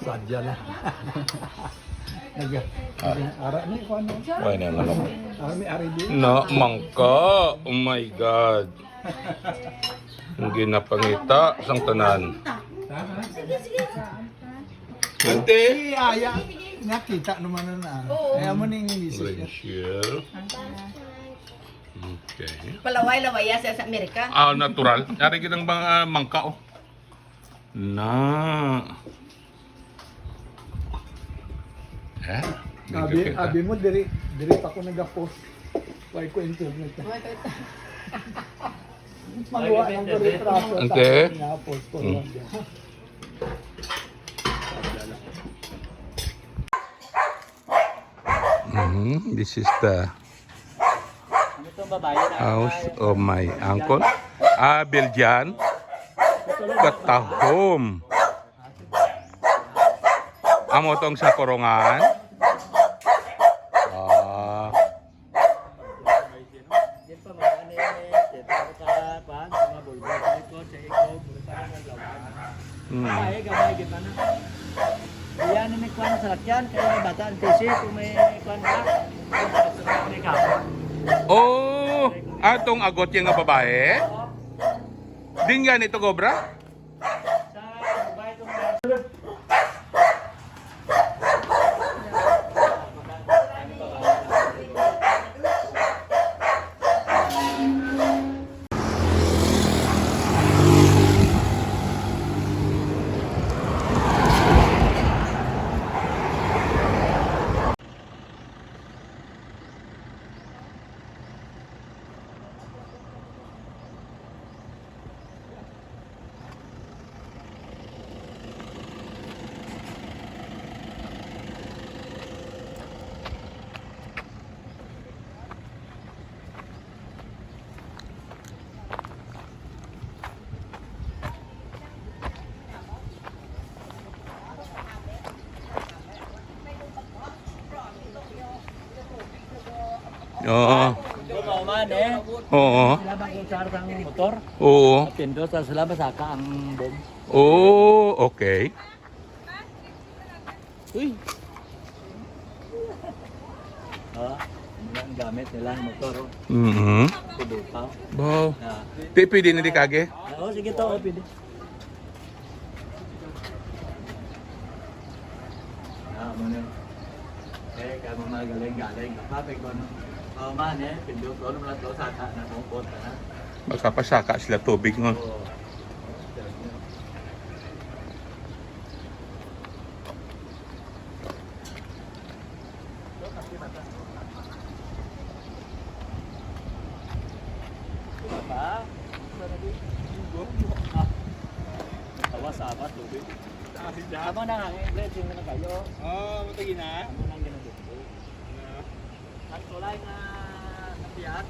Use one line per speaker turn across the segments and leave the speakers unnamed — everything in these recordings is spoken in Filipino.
Sadya na. Ara ni ko ano?
Why na naman ako?
May ari di.
Na, mangka! Oh my God! Ang ginapangita sang tanan. Ante!
Si Aya nakita naman na. Kaya mo ning misis.
Rachel. Okay.
Palaway-laway sa Amerika.
Ah, natural. Yari kitang mga mangka, oh. Na. Eh?
Abi mo diri pa ko nagapost. Why ko internet. Magawa ng retrato.
Okay.
Na-post ko lang yan.
This is the house of my uncle. Ah, Belgian. Katahom. Amo tong sa korongan. Ah.
Iya ni may kwan sa lakyan kaya bata ang tisi kung may kwan ka.
Oh, atong agot yung nga babae. Din nga nito Cobra? Oo.
Kumaman eh.
Oo.
Sila bang kusar sang motor?
Oo.
Pindo sa sila masaka ang bom.
Oh, okay.
Uy. Ah, ang gamit nila ang motor.
Mhm.
Kudupaw.
Wow.
Na.
Di pwede na di kage?
Oh, sige to, pwede. Ah, mo na. Kaya magaling-galing. Kapag ko no. Man eh, pindo ko ano lang to saka na tungkot na.
Magkapasaka sila tubig nga.
Oh. Awas apa tubig. Amo na hangin, blade yung na kayo.
Oh, matagi na.
Amo nang ginadito. Ang tulay na napiyat.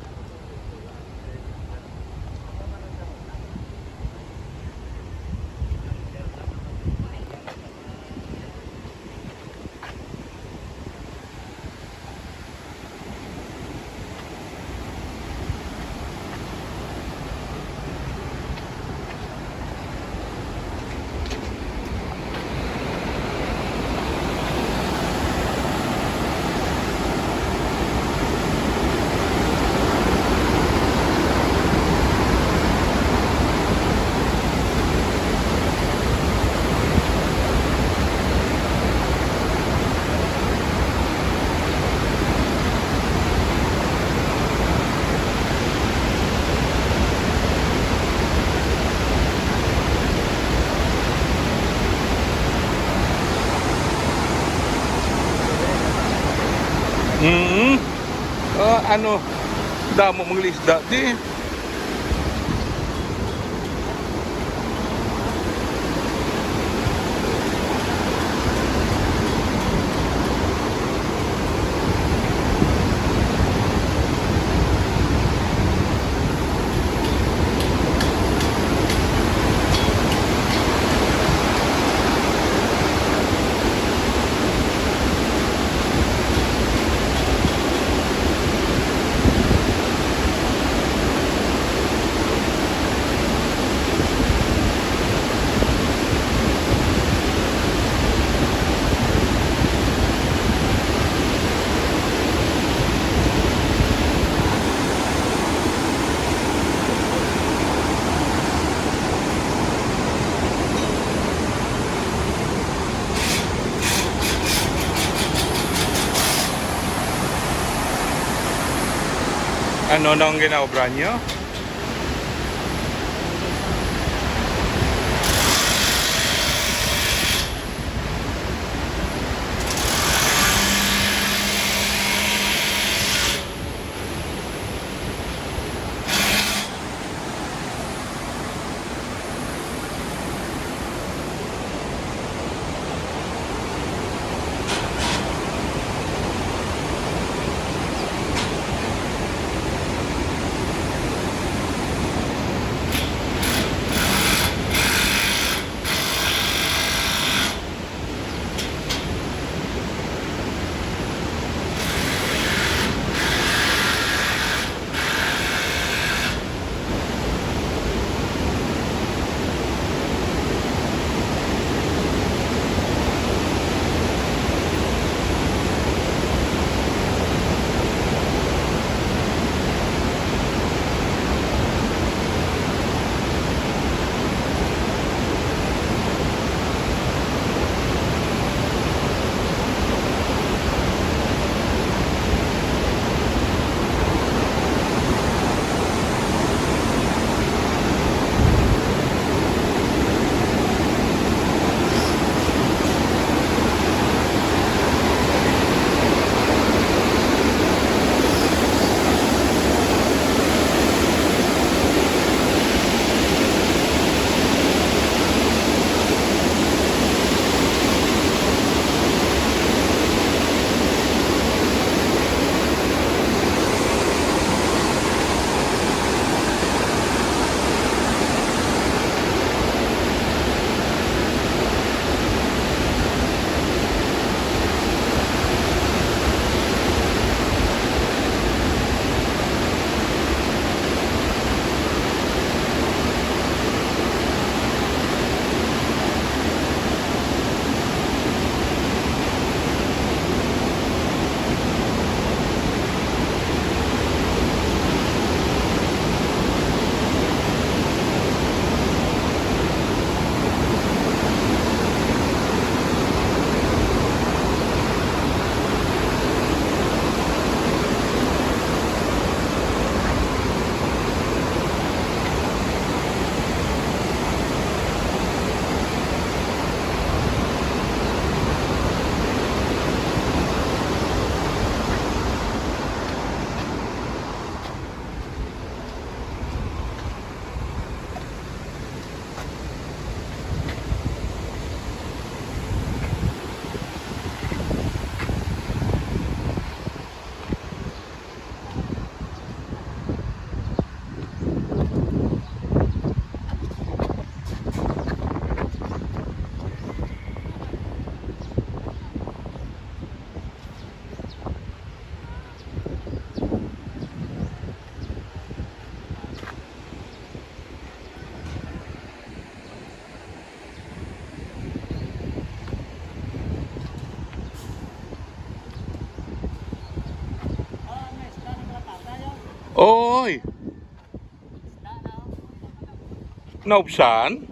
Mhm. Ano, damo mong lisda di. Ano nang ginaobra nyo? Oy! Naubsan?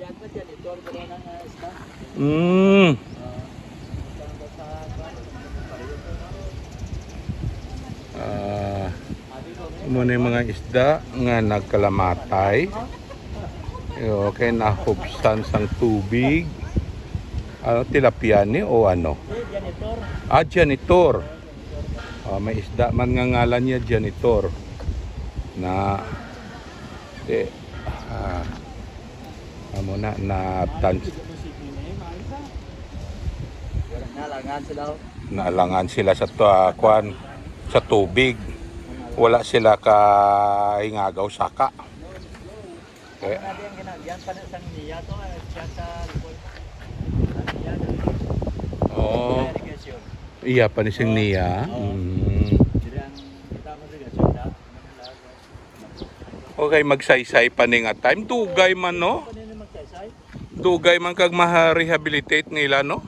Yan pa dyan, ito ang mga ng isda.
Hmm. Muna yung mga isda nga nagkalamatay. Okay, nahubsan sang tubig. Ano, tilapia ni o ano?
Janitor.
Ah, janitor. May isda man nga ngalan niya, janitor. Na muna na
Nalangan sila.
naalangan sila sa kwan sa tubig. Wala sila ka hingagaw saka. Okay.
Nabi ang ginagyan pa na sang niya to, siya sa likod.
Oh,
Irrigation.
iya pa ni sing niya.
Jadi ang kita mo irrigation da.
Okay, magsaysay pa ni nga time. Dugay man no?
Ano magsaysay?
Dugay man kag ma-rehabilitate nila no?